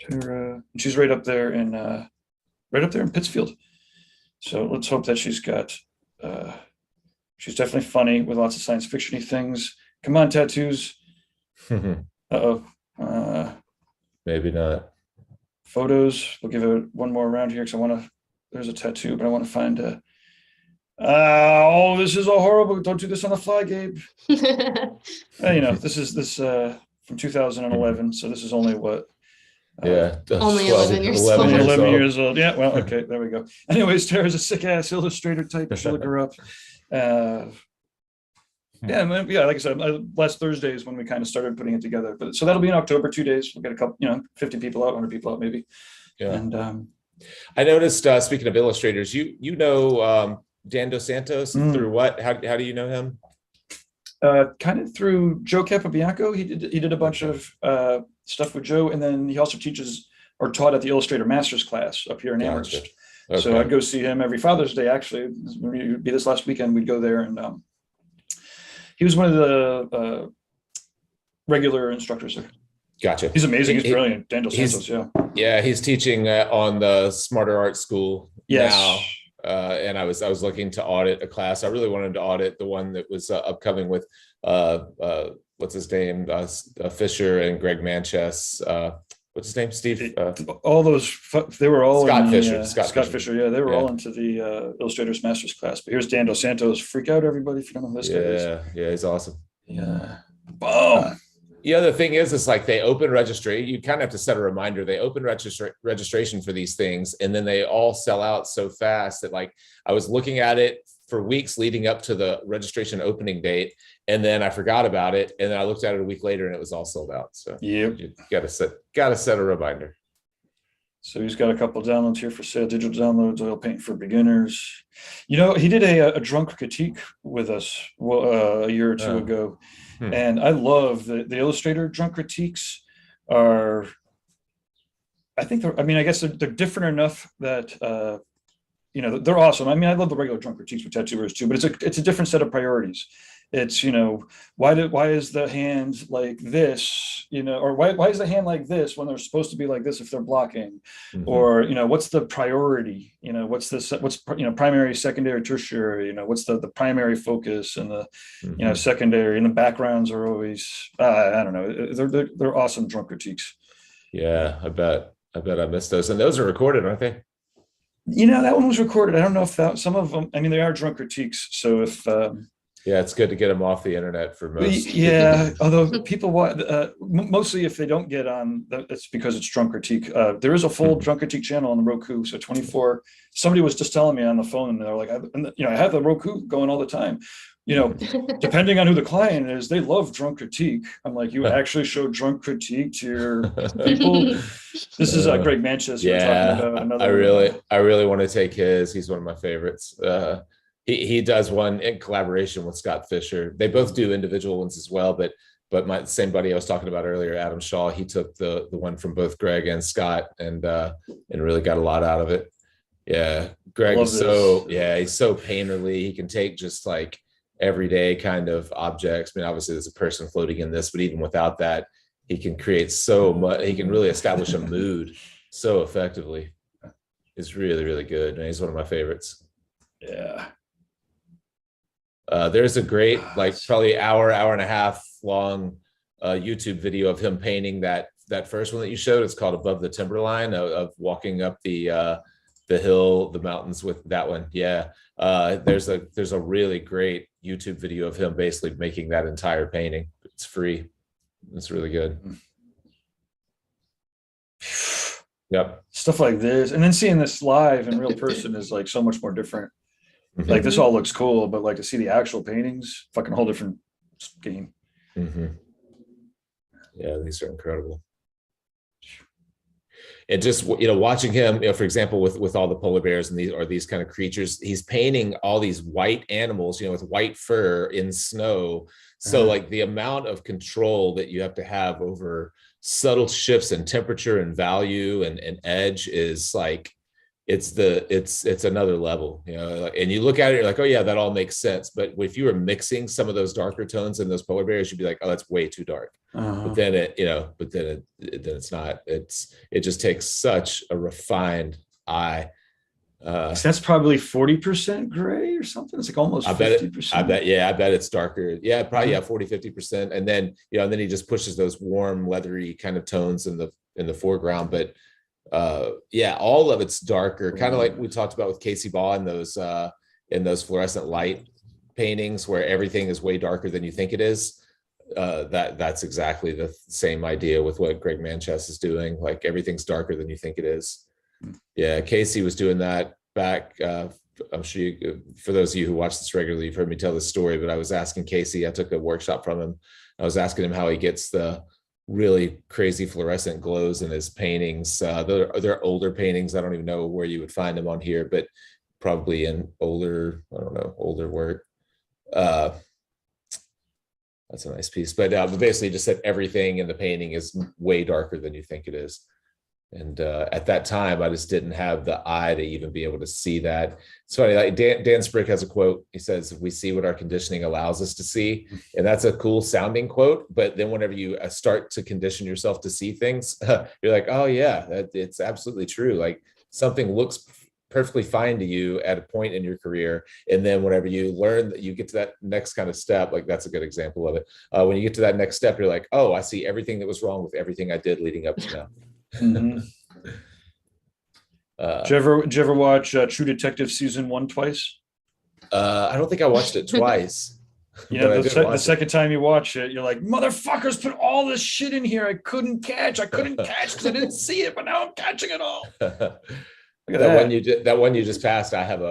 Tara, she's right up there in Pittsfield. So let's hope that she's got. She's definitely funny with lots of science fiction-y things. Come on, tattoos. Maybe not. Photos. We'll give it one more round here because I want to. there's a tattoo, but I want to find oh, this is all horrible. Don't do this on the fly, Gabe. This is from 2011. So this is only what? Yeah. Only 11 years old. Only 11 old. years old. Yeah. Well, okay. There we go. Anyways, Tara's a sick ass illustrator type. You should look her up. Yeah, and then, like I said, last Thursday is when we kind of started putting it together. But so that'll be in October, 2 days. We'll get a couple, 50 people out, 100 people out, maybe. Yeah. And I noticed, speaking of illustrators, you know Dan Dos Santos through what? How do you know him? kind of through Joe Capobianco. He did a bunch of stuff with Joe, and then he also teaches or taught at the Illustrator Masters class up here in Amherst. Gotcha. Okay. So I'd go see him every Father's Day. Actually, it'd be this last weekend. We'd go there, and he was one of the regular instructors there. Gotcha. He's amazing. He's brilliant. Dan Dos Santos, yeah. Yeah, he's teaching on the Smarter Art School now. Yes. And I was looking to audit a class. I really wanted to audit the one that was upcoming with what's his name, Fisher and Greg Manchess. What's his name, Steve? All those, they were all Scott in Fisher. the, Scott Fisher. Yeah, they were all into the Illustrators Masters class. But here's Dan Dos Santos. Freak out, everybody, if you don't know who this guy is. Yeah, he's awesome. Yeah. Boom. The other thing is, it's like they open registry. You kind of have to set a reminder. They open registration for these things, and then they all sell out so fast that, like, I was looking at it for weeks leading up to the registration opening date, and then I forgot about it, and then I looked at it a week later, and it was all sold out. So Yep. you gotta set a reminder. So he's got a couple of downloads here for sale. Digital downloads, oil paint for beginners. You know, he did a drunk critique with us a year or two ago. And I love the Illustrator drunk critiques are, I think they're, I mean, I guess they're different enough that, they're awesome. I mean, I love the regular drunk critiques for tattooers too, but it's a different set of priorities. It's, why is the hand like this, or why is the hand like this when they're supposed to be like this if they're blocking, or, what's the priority, what's primary, secondary, tertiary, what's the primary focus and the, secondary, and the backgrounds are always, I don't know. They're awesome drunk critiques. Yeah, I bet I missed those. And those are recorded, aren't they? That one was recorded. I don't know if some of them, I mean, they are drunk critiques. So if, yeah, it's good to get them off the internet for most. Yeah, although people want mostly if they don't get on, it's because it's drunk critique. There is a full drunk critique channel on the Roku. So 24. Somebody was just telling me on the phone, and they're like, I have the Roku going all the time. Depending on who the client is, they love drunk critique. I'm like, you actually show drunk critique to your people. This is Greg Manchess. Yeah, talking about I really want to take his. He's one of my favorites. He does one in collaboration with Scott Fisher. They both do individual ones as well, but my same buddy I was talking about earlier, Adam Shaw, he took the one from both Greg and Scott and really got a lot out of it. Yeah, Greg is he's so painterly. He can take just like everyday kind of objects. I mean, obviously there's a person floating in this, but even without that, he can create so much. He can really establish a mood so effectively. It's really, really good. And he's one of my favorites. Yeah. There's a great, like probably hour and a half long YouTube video of him painting that first one that you showed. It's called Above the Timberline, of walking up the hill, the mountains with that one. Yeah. There's a really great YouTube video of him basically making that entire painting. It's free. It's really good. Yep. Stuff like this. And then seeing this live in real person is like so much more different. Like this all looks cool, but like to see the actual paintings, fucking whole different game. Yeah, these are incredible. And just, watching him, for example, with all the polar bears and these kind of creatures, he's painting all these white animals, with white fur in snow. So like the amount of control that you have to have over subtle shifts in temperature and value and edge is like, it's another level, and you look at it, you're like, oh yeah, that all makes sense. But if you were mixing some of those darker tones in those polar bears, you'd be like, oh, that's way too dark. But then it's not. It just takes such a refined eye. That's probably 40% gray or something. It's like almost 50%. I bet it's darker. Yeah, probably 40-50%. And then then he just pushes those warm, leathery kind of tones in the foreground. But Yeah, all of it's darker, kind of like we talked about with Casey Baugh in those fluorescent light paintings where everything is way darker than you think it is. That's exactly the same idea with what Greg Manchester is doing. Like everything's darker than you think it is. Yeah, Casey was doing that back. I'm sure for those of you who watch this regularly, you've heard me tell this story, but I was asking Casey, I took a workshop from him. I was asking him how he gets the really crazy fluorescent glows in his paintings. They're older paintings. I don't even know where you would find them on here, but probably in older work. That's a nice piece, but basically just said everything in the painting is way darker than you think it is. And at that time, I just didn't have the eye to even be able to see that. It's funny, like Dan Sprick has a quote. He says, "We see what our conditioning allows us to see." And that's a cool sounding quote. But then whenever you start to condition yourself to see things, you're like, oh yeah, it's absolutely true. Like something looks perfectly fine to you at a point in your career. And then whenever you learn that you get to that next kind of step, like that's a good example of it. When you get to that next step, you're like, oh, I see everything that was wrong with everything I did leading up to now. Mm-hmm. Did you ever watch True Detective season 1 twice? I don't think I watched it twice. You know, the second time you watch it, you're like, motherfuckers put all this shit in here I couldn't catch because I didn't see it, but now I'm catching it all. Look at that one you just passed. I have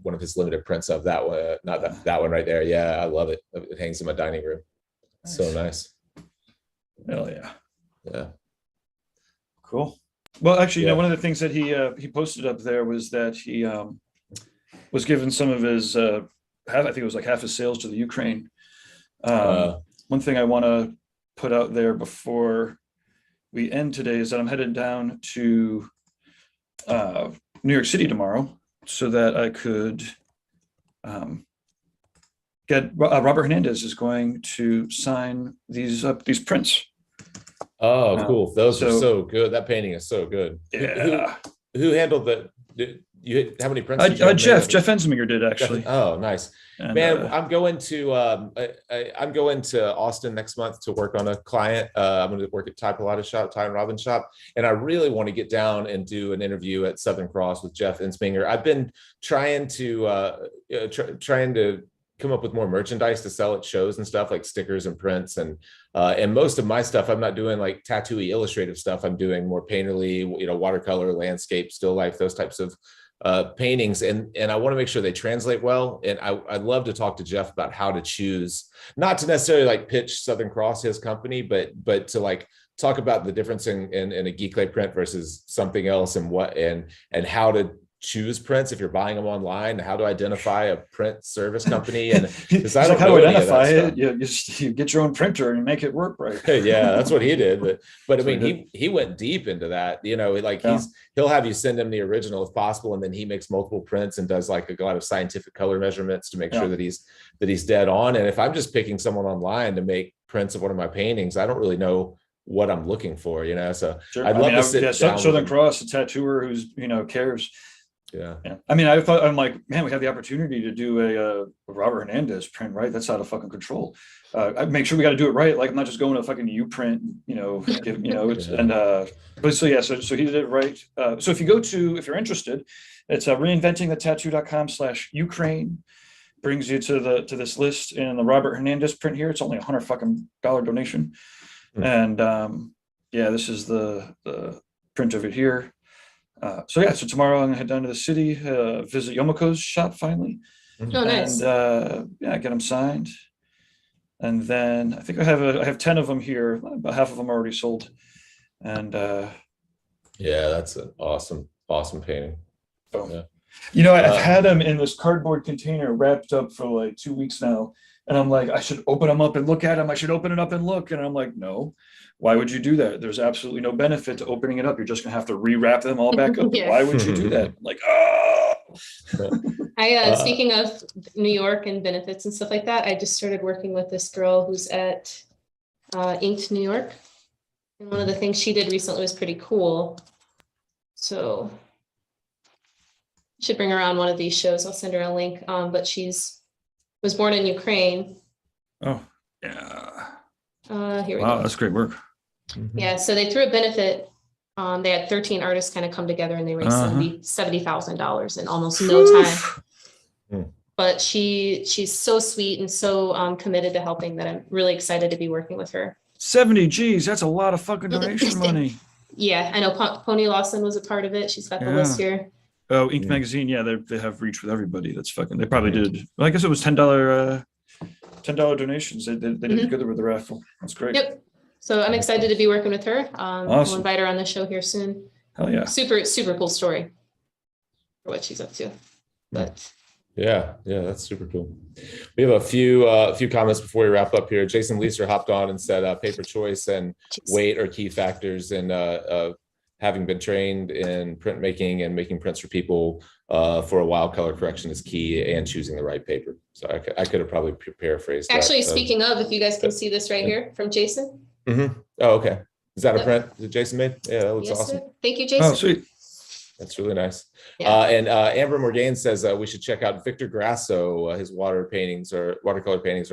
one of his limited prints of that one, not that one right there. Yeah, I love it. It hangs in my dining room. Nice. So nice. Hell yeah. Yeah. Cool. Well, actually, you know, one of the things that he posted up there was that he was given some of his I think it was like half his sales to the Ukraine. One thing I want to put out there before we end today is that I'm headed down to New York City tomorrow so that I could get Robert Hernandez is going to sign these prints. Oh, cool. Those are so good. That painting is so good. Yeah. Who handled that? How many prints? Did you Jeff Ensminger did actually. Oh, nice. And, man, I'm going to Austin next month to work on a client. I'm going to work at Ty and Robin's shop, and I really want to get down and do an interview at Southern Cross with Jeff Ensminger. I've been trying to come up with more merchandise to sell at shows and stuff, like stickers and prints, and most of my stuff I'm not doing like tattooy illustrative stuff. I'm doing more painterly, watercolor, landscape, still life, those types of paintings, and I want to make sure they translate well. And I'd love to talk to Jeff about how to choose, not to necessarily like pitch Southern Cross, his company, but to like talk about the difference in a geek clay print versus something else, and how to choose prints if you're buying them online, how to identify a print service company. And because I don't know how to identify it, you get your own printer and you make it work right. Yeah, that's what he did. But I mean, he went deep into that, like he'll have you send him the original if possible, and then he makes multiple prints and does like a lot of scientific color measurements to make sure that he's dead on. And if I'm just picking someone online to make prints of one of my paintings, I don't really know what I'm looking for, so sure. I'd love to sit down Southern Cross, a tattooer who's cares. Yeah. I mean, I'm like, man, we have the opportunity to do a Robert Hernandez print, right? That's out of fucking control. I make sure we got to do it right. Like, I'm not just going to fucking U-print, but so he did it right. So if you're interested, it's reinventingthetattoo.com/Ukraine. Brings you to this list, and the Robert Hernandez print here. It's only $100 fucking donation. And this is the print of it here. So tomorrow I'm gonna head down to the city, visit Yomoko's shop finally. Oh, nice. And get them signed. And then I think I have 10 of them here. About half of them are already sold. And that's an awesome painting. Oh. Yeah. I've had them in this cardboard container wrapped up for like 2 weeks now. And I'm like, I should open them up and look at them. I should open it up and look. And I'm like, no, why would you do that? There's absolutely no benefit to opening it up. You're just going to have to rewrap them all back up. Why would you do that? Like, oh. Speaking of New York and benefits and stuff like that, I just started working with this girl who's at Inked New York. And one of the things she did recently was pretty cool. So I should bring her on one of these shows. I'll send her a link. But was born in Ukraine. Oh, yeah. Here we go. Wow, that's great work. Yeah, so they threw a benefit They had 13 artists kind of come together and they raised $70,000 in almost no time. But she's so sweet and so committed to helping that I'm really excited to be working with her. 70 G's, that's a lot of fucking donation money. Yeah, I know Pony Lawson was a part of it. She's got the list here. Oh, Ink Magazine, yeah, they have reach with everybody. That's fucking, they probably did. Well, I guess it was $10 donations. They did good with the raffle. That's great. Yep. So I'm excited to be working with her. Awesome. We'll invite her on the show here soon. Hell yeah. Super, super cool story for what she's up to. But yeah, that's super cool. We have a few comments before we wrap up here. Jason Leeser hopped on and said paper choice and weight are key factors in having been trained in printmaking and making prints for people for a while. Color correction is key and choosing the right paper. So I could have probably paraphrased. Actually, speaking of, if you guys can see this right here from Jason. Oh, okay. Is that a print that Jason made? Yeah, that looks awesome. Sir. Thank you, Jason. Oh, sweet. That's really nice. Yeah. And Amber Morgaine says we should check out Victor Grasso. His watercolor paintings are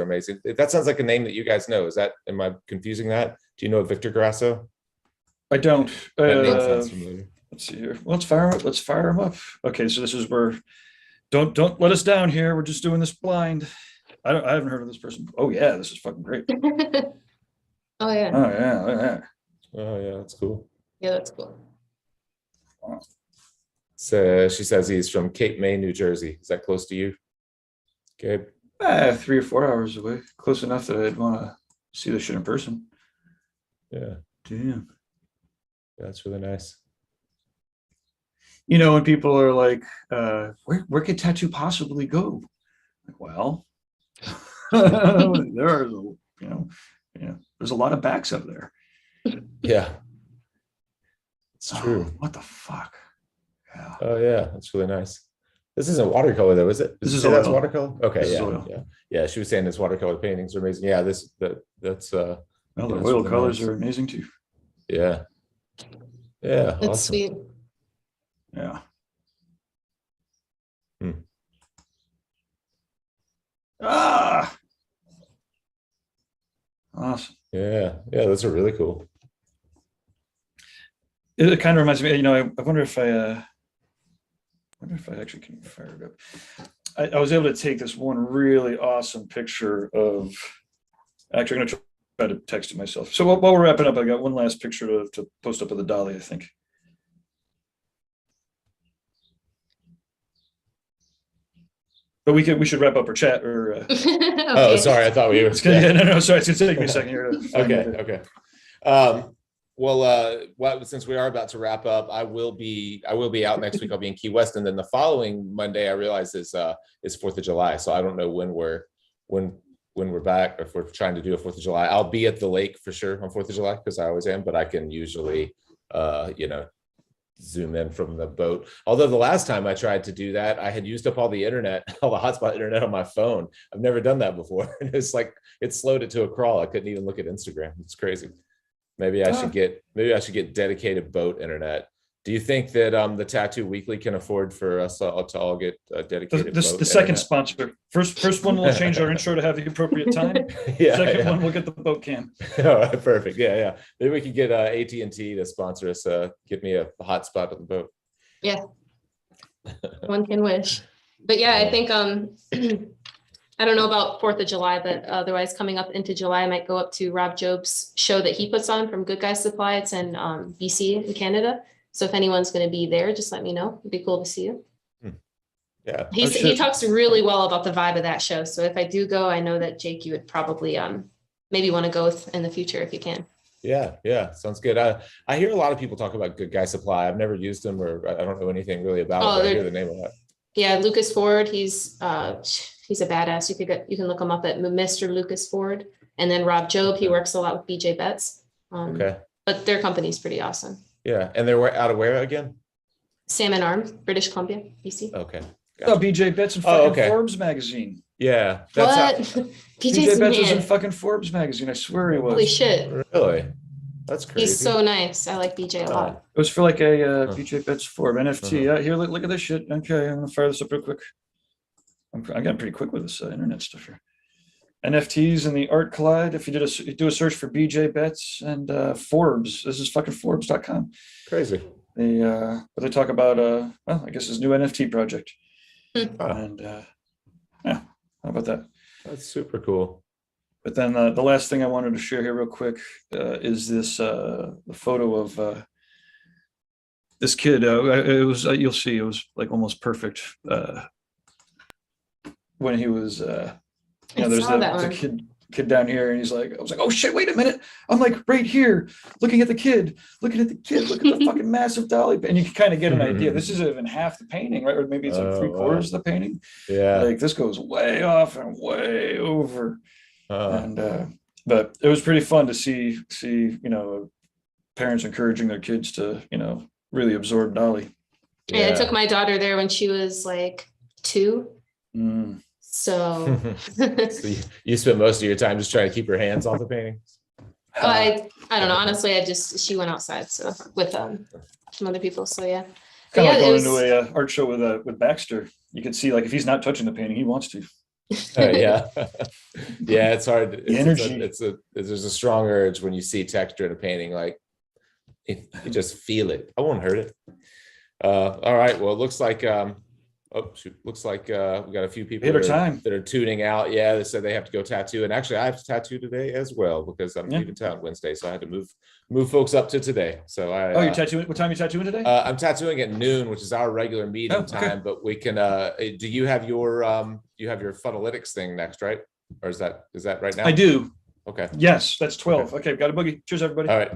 amazing. That sounds like a name that you guys know. Am I confusing that? Do you know Victor Grasso? I don't. That name sounds familiar. Let's see here. Well, let's fire him up. Okay, so this is where don't let us down here. We're just doing this blind. I haven't heard of this person. Oh yeah, this is fucking great. Oh yeah. Oh yeah. Oh yeah, that's cool. Yeah, that's cool. Wow. So she says he's from Cape May, New Jersey. Is that close to you, Gabe? 3 or 4 hours away. Close enough that I'd want to see the shit in person. Yeah. Damn. That's really nice. You know, when people are like, where could tattoo possibly go? Like, well, there's a lot of backs up there. Yeah. It's true. What the fuck? Yeah. Oh yeah, that's really nice. This isn't watercolor though, is it? This is that's oil. watercolor. Okay, This is yeah, oil. yeah. She was saying his watercolor paintings are amazing. Yeah, that's Well, the that's oil really colors nice. are amazing too. Yeah. That's Awesome. sweet. Yeah. Awesome. Yeah, those are really cool. It kind of reminds me, I wonder if I actually can fire it up. I was able to take this one really awesome picture of, actually I'm gonna try to text it myself. So while we're wrapping up, I got one last picture to post up of the dolly, I think. But we should wrap up our chat or. Okay. Oh, sorry, I thought we were. Yeah, no, sorry, it's gonna take me a second here. To find it. Okay. Well, since we are about to wrap up, I will be out next week. I'll be in Key West, and then the following Monday, I realize is 4th of July. So I don't know when we're back, or if we're trying to do a 4th of July. I'll be at the lake for sure on 4th of July because I always am, but I can usually, zoom in from the boat. Although the last time I tried to do that, I had used up all the hotspot internet on my phone. I've never done that before. And it's like, it slowed it to a crawl. I couldn't even look at Instagram. It's crazy. Maybe I should get dedicated boat internet. Do you think that the Tattoo Weekly can afford for us to all get dedicated? The second sponsor. First one will change our intro to have the appropriate time. Second one will get the boat cam. All right, perfect. Yeah. Maybe we could get AT&T to sponsor us. Give me a hotspot on the boat. Yeah. One can wish. But yeah, I think I don't know about 4th of July, but otherwise coming up into July, I might go up to Rob Job's show that he puts on from Good Guys Supply. It's in BC in Canada. So if anyone's going to be there, just let me know. It'd be cool to see you. Yeah. He talks really well about the vibe of that show. So if I do go, I know that Jake, you would probably maybe want to go in the future if you can. Yeah. Sounds good. I hear a lot of people talk about Good Guy Supply. I've never used them, or I don't know anything really about it. But I hear the name a lot. Yeah, Lucas Ford. He's a badass. You can look him up at Mr. Lucas Ford. And then Rob Job. He works a lot with BJ Betts. Okay. But their company's pretty awesome. Yeah, and they're out of where again? Salmon Arms, British Columbia, BC. Okay. Oh, BJ Betts in fucking Forbes magazine. Yeah. BJ Betts was in fucking Forbes magazine. I swear he was. Holy shit. Really? That's crazy. He's so nice. I like BJ a lot. It was for like a BJ Betts Forbes NFT. Yeah, here, look at this shit. Okay, I'm gonna fire this up real quick. I'm getting pretty quick with this internet stuff here. NFTs in the art collide. If you do a search for BJ Betts and Forbes, this is fucking Forbes.com. Crazy. But they talk about well, I guess his new NFT project. And yeah, how about that? That's super cool. But then the last thing I wanted to share here real quick is this the photo of this kid. It was you'll see it was like almost perfect when he was there's the kid down here, and he's like, I was like, oh shit, wait a minute, I'm like right here looking at the kid, look at the fucking massive dolly, and you can kind of get an idea. This isn't even half the painting, right? Or maybe it's like 3/4 of the painting. Yeah, like this goes way off and way over. And but it was pretty fun to see parents encouraging their kids to really absorb dolly. Yeah, I took my daughter there when she was like 2. So, so you spent most of your time just trying to keep your hands off the paintings. I don't know. Honestly, she went outside with some other people. So yeah. Kind of like going into a art show with Baxter. You can see like if he's not touching the painting, he wants to. Yeah, yeah. It's hard. Energy. There's a strong urge when you see texture in a painting. Like you just feel it. I won't hurt it. All right. Well, it looks like looks like we got a few people that are tuning out. Yeah, they said they have to go tattoo, and actually I have to tattoo today as well because I'm leaving town Wednesday, so I had to move folks up to today. So you're tattooing. What time are you tattooing today? I'm tattooing at noon, which is our regular meeting time. But we can. Do you have your funnelytics thing next, right? Or is that right now? I do. Okay. Yes, that's 12. Okay, got a boogie. Cheers, everybody. All right.